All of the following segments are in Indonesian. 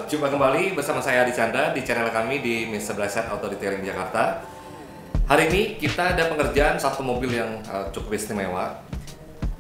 Jumpa kembali bersama saya Adi Chandra di channel kami di Mr. Blaset Auto Detailing Jakarta. Hari ini kita ada pengerjaan satu mobil yang cukup istimewa.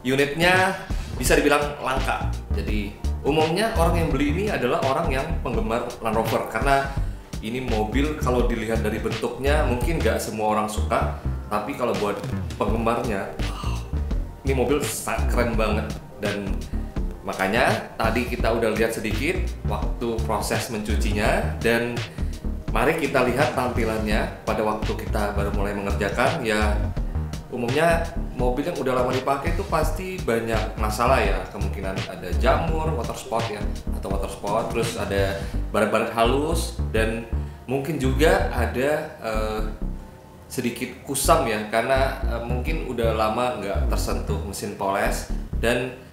Unitnya bisa dibilang langka. Jadi umumnya orang yang beli ini adalah orang yang penggemar Land Rover, karena ini mobil kalau dilihat dari bentuknya mungkin nggak semua orang suka, tapi kalau buat penggemarnya, ini mobil sangat keren banget. Dan makanya tadi kita udah lihat sedikit waktu proses mencucinya, dan mari kita lihat tampilannya pada waktu kita baru mulai mengerjakan. Ya umumnya mobil yang udah lama dipakai itu pasti banyak masalah ya, kemungkinan ada jamur, water spot ya, atau water spot, terus ada baret-baret halus, dan mungkin juga ada sedikit kusam ya, karena mungkin udah lama nggak tersentuh mesin poles. Dan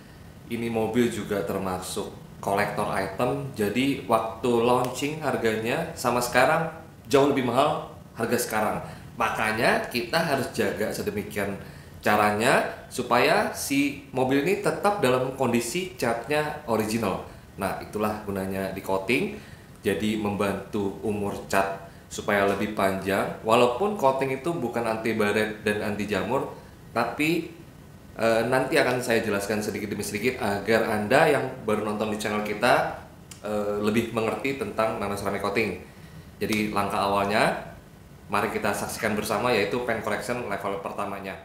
ini mobil juga termasuk kolektor item, jadi waktu launching harganya sama sekarang jauh lebih mahal harga sekarang. Makanya kita harus jaga sedemikian caranya supaya si mobil ini tetap dalam kondisi catnya original. Nah, itulah gunanya di coating, jadi membantu umur cat supaya lebih panjang. Walaupun coating itu bukan anti baret dan anti jamur, tapi nanti akan saya jelaskan sedikit demi sedikit agar Anda yang baru nonton di channel kita lebih mengerti tentang nano ceramic coating. Jadi langkah awalnya mari kita saksikan bersama, yaitu paint correction level pertamanya.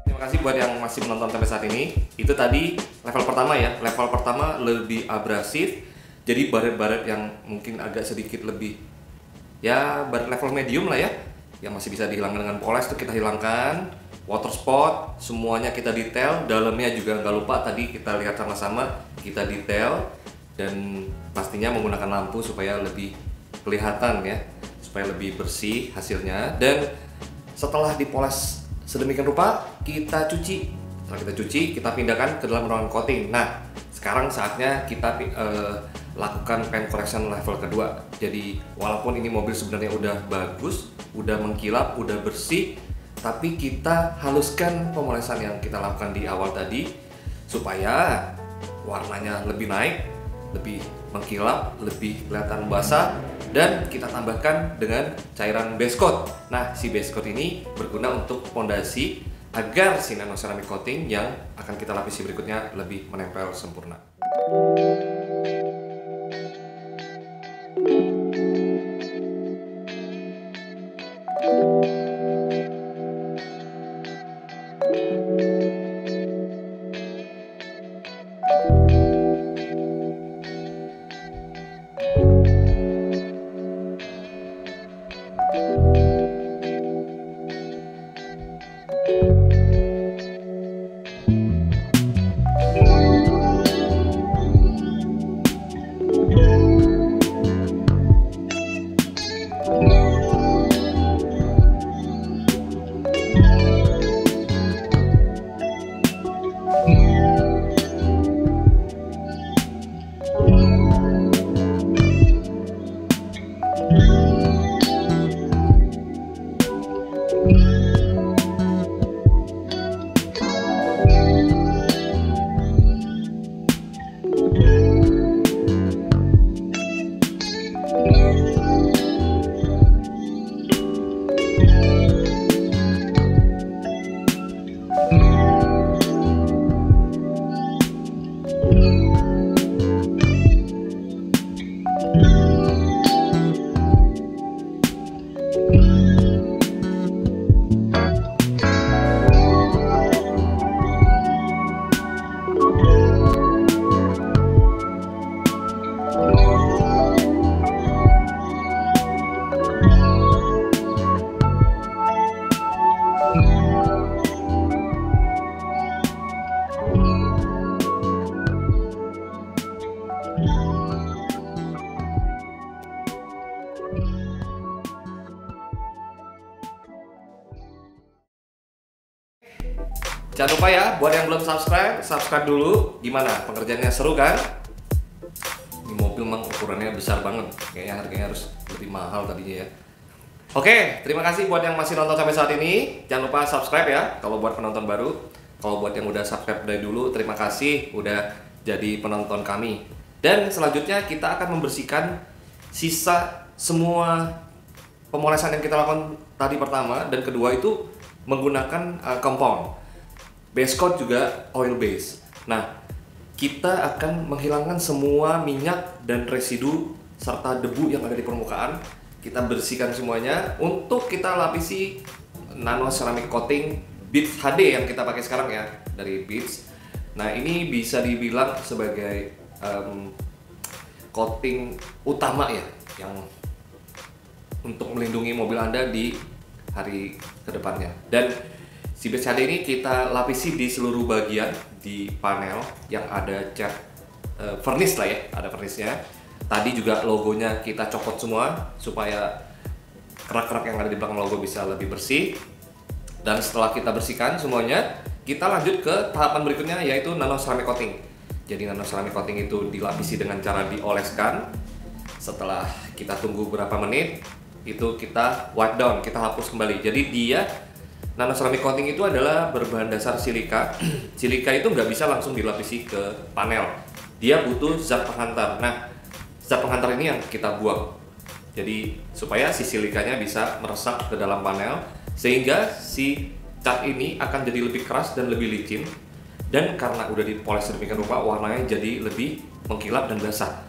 Terima kasih buat yang masih menonton sampai saat ini. Itu tadi level pertama ya. Level pertama lebih abrasif. Jadi baret-baret yang mungkin agak sedikit lebih, ya baret level medium lah ya, yang masih bisa dihilangkan dengan poles itu kita hilangkan. Water spot semuanya kita detail. Dalamnya juga nggak lupa tadi kita lihat sama-sama, kita detail. Dan pastinya menggunakan lampu supaya lebih kelihatan ya, supaya lebih bersih hasilnya. Dan setelah dipoles sedemikian rupa, kita cuci. Setelah kita cuci, kita pindahkan ke dalam ruangan coating. Nah, sekarang saatnya kita lakukan paint correction level kedua. Jadi walaupun ini mobil sebenarnya udah bagus, udah mengkilap, udah bersih, tapi kita haluskan pemolesan yang kita lakukan di awal tadi supaya warnanya lebih naik, lebih mengkilap, lebih kelihatan basah. Dan kita tambahkan dengan cairan base coat. Nah, si base coat ini berguna untuk fondasi agar si nano ceramic coating yang akan kita lapisi berikutnya lebih menempel sempurna. Jangan lupa ya, buat yang belum subscribe, subscribe dulu. Gimana? Pengerjaannya seru kan? Ini mobil memang ukurannya besar banget. Kayaknya harganya harus lebih mahal tadinya ya. Oke, terima kasih buat yang masih nonton sampai saat ini. Jangan lupa subscribe ya, kalau buat penonton baru. Kalau buat yang udah subscribe dari dulu, terima kasih udah jadi penonton kami. Dan selanjutnya kita akan membersihkan sisa semua pemolesan yang kita lakukan tadi pertama dan kedua itu menggunakan compound. Base coat juga oil base. Nah, kita akan menghilangkan semua minyak dan residu serta debu yang ada di permukaan. Kita bersihkan semuanya untuk kita lapisi nano ceramic coating Beats HD yang kita pakai sekarang ya, dari Beats. Nah, ini bisa dibilang sebagai coating utama ya, yang untuk melindungi mobil Anda di hari kedepannya. Dan si Beats HD ini kita lapisi di seluruh bagian di panel yang ada cat vernis lah ya, ada vernisnya. Tadi juga logonya kita copot semua supaya kerak-kerak yang ada di belakang logo bisa lebih bersih. Dan setelah kita bersihkan semuanya, kita lanjut ke tahapan berikutnya yaitu nano ceramic coating. Jadi nano ceramic coating itu dilapisi dengan cara dioleskan. Setelah kita tunggu berapa menit, itu kita wipe down, kita hapus kembali. Jadi dia nano ceramic coating itu adalah berbahan dasar silika. Silika itu nggak bisa langsung dilapisi ke panel. Dia butuh zat penghantar. Nah, zat penghantar ini yang kita buang. Jadi supaya si silikanya bisa meresap ke dalam panel, sehingga si cat ini akan jadi lebih keras dan lebih licin. Dan karena udah dipoles sedemikian rupa, warnanya jadi lebih mengkilap dan basah.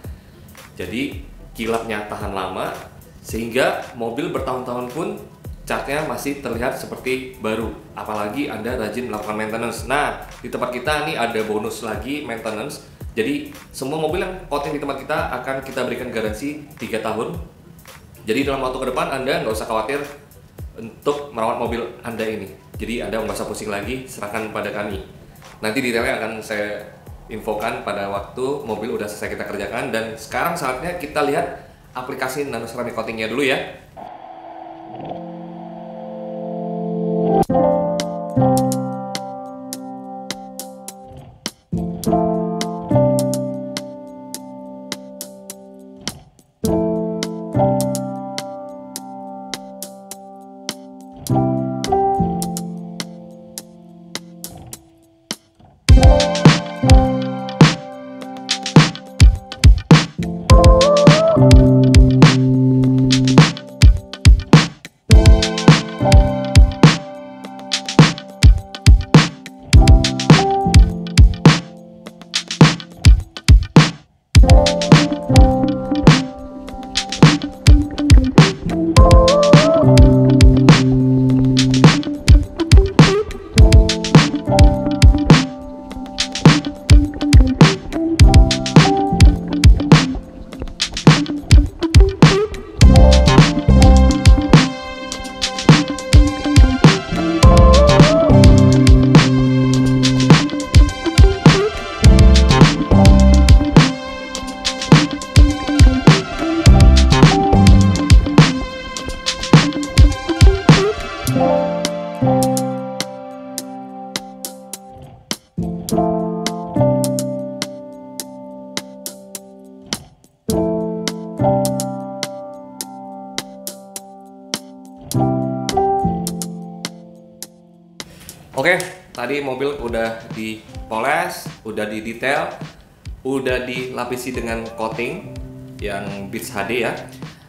Jadi kilapnya tahan lama, sehingga mobil bertahun-tahun pun catnya masih terlihat seperti baru, apalagi Anda rajin melakukan maintenance. Nah, di tempat kita nih ada bonus lagi maintenance. Jadi semua mobil yang coating di tempat kita akan kita berikan garansi 3 tahun. Jadi dalam waktu ke depan Anda nggak usah khawatir untuk merawat mobil Anda ini. Jadi Anda nggak usah pusing lagi, serahkan pada kami. Nanti detailnya akan saya infokan pada waktu mobil udah selesai kita kerjakan. Dan sekarang saatnya kita lihat aplikasi nano ceramic coatingnya dulu ya. Oke, tadi mobil udah dipoles, udah didetail, udah dilapisi dengan coating yang Beats HD ya.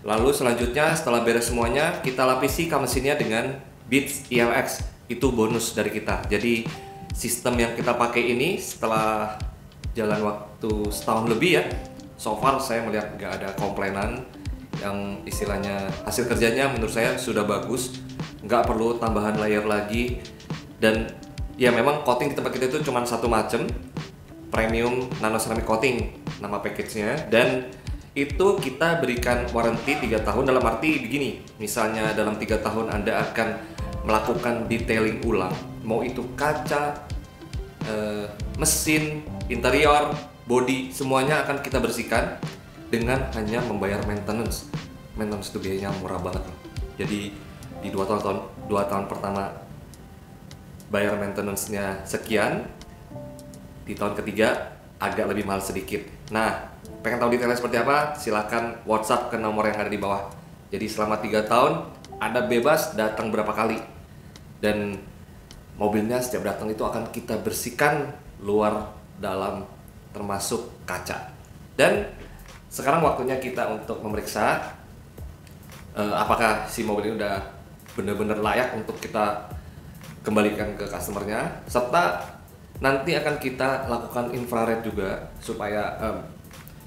Lalu selanjutnya setelah beres semuanya, kita lapisi kap mesinnya dengan Beats ELX. Itu bonus dari kita. Jadi sistem yang kita pakai ini setelah jalan waktu setahun lebih ya, so far saya melihat nggak ada komplainan. Yang istilahnya hasil kerjanya menurut saya sudah bagus, nggak perlu tambahan layer lagi. Dan ya memang coating di tempat kita itu cuma satu macam, premium nano ceramic coating nama package-nya. Dan itu kita berikan warranty 3 tahun, dalam arti begini, misalnya dalam 3 tahun Anda akan melakukan detailing ulang, mau itu kaca, mesin, interior, body, semuanya akan kita bersihkan dengan hanya membayar maintenance. Maintenance itu biayanya murah banget loh. Jadi di 2 tahun pertama bayar maintenance-nya sekian, di tahun ketiga agak lebih mahal sedikit. Nah, pengen tahu detailnya seperti apa? Silakan WhatsApp ke nomor yang ada di bawah. Jadi selama 3 tahun Anda bebas datang berapa kali, dan mobilnya setiap datang itu akan kita bersihkan luar dalam termasuk kaca. Dan sekarang waktunya kita untuk memeriksa apakah si mobil ini udah benar-benar layak untuk kita kembalikan ke customernya, serta nanti akan kita lakukan infrared juga, supaya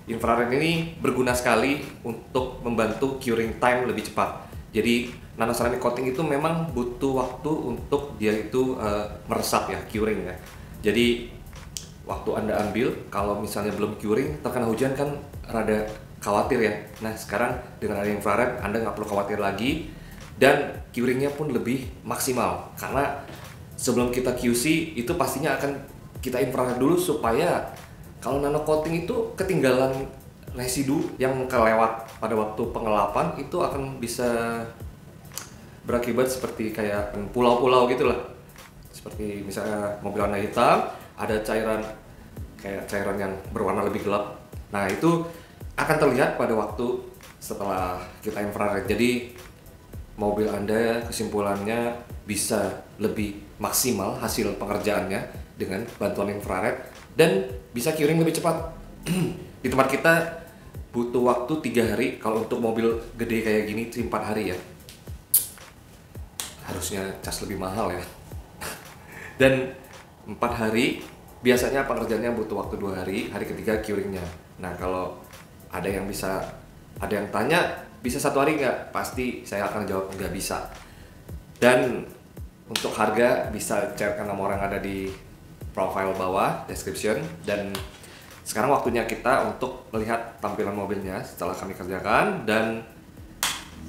infrared ini berguna sekali untuk membantu curing time lebih cepat. Jadi nano ceramic coating itu memang butuh waktu untuk dia itu meresap ya, curing ya. Jadi waktu Anda ambil, kalau misalnya belum curing, terkena hujan kan rada khawatir ya. Nah sekarang dengan ada infrared, Anda nggak perlu khawatir lagi, dan curingnya pun lebih maksimal, karena sebelum kita QC itu pastinya akan kita infrared dulu, supaya kalau nano coating itu ketinggalan residu yang kelewat pada waktu pengelapan itu akan bisa berakibat seperti kayak pulau-pulau gitulah. Seperti misalnya mobil warna hitam, ada cairan kayak cairan yang berwarna lebih gelap. Nah itu akan terlihat pada waktu setelah kita infrared. Jadi mobil Anda kesimpulannya bisa lebih maksimal hasil pengerjaannya dengan bantuan infrared, dan bisa curing lebih cepat. Di tempat kita butuh waktu 3 hari, kalau untuk mobil gede kayak gini 4 hari ya. Harusnya cas lebih mahal ya. Dan 4 hari biasanya pengerjaannya butuh waktu 2 hari, hari ketiga curingnya. Nah kalau ada yang tanya bisa 1 hari nggak? Pasti saya akan jawab nggak bisa. Dan untuk harga bisa cek ke nomor yang ada di profile bawah, description. Dan sekarang waktunya kita untuk melihat tampilan mobilnya setelah kami kerjakan. Dan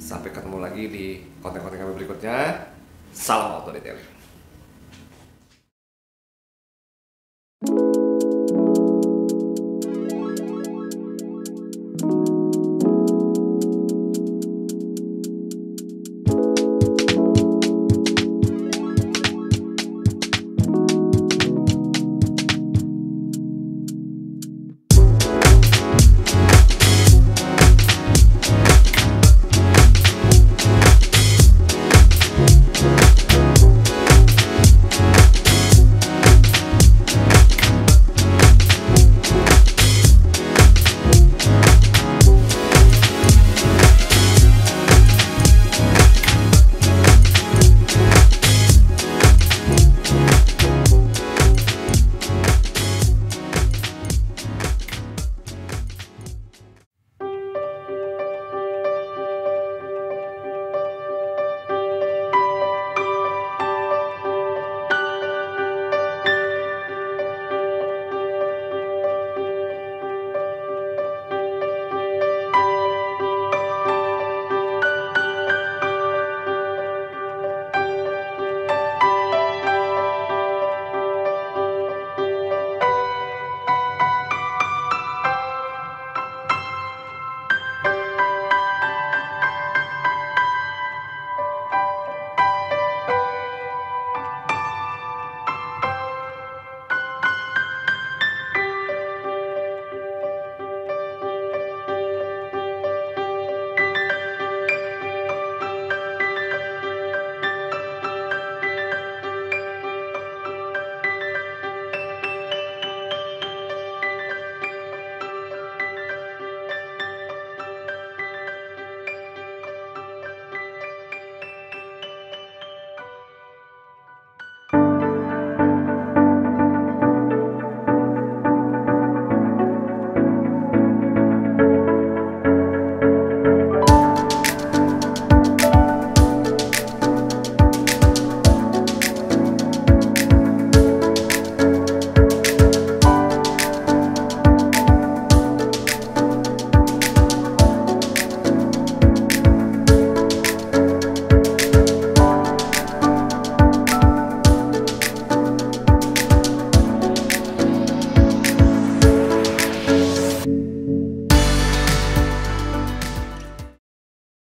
sampai ketemu lagi di konten-konten kami berikutnya. Salam auto detailing.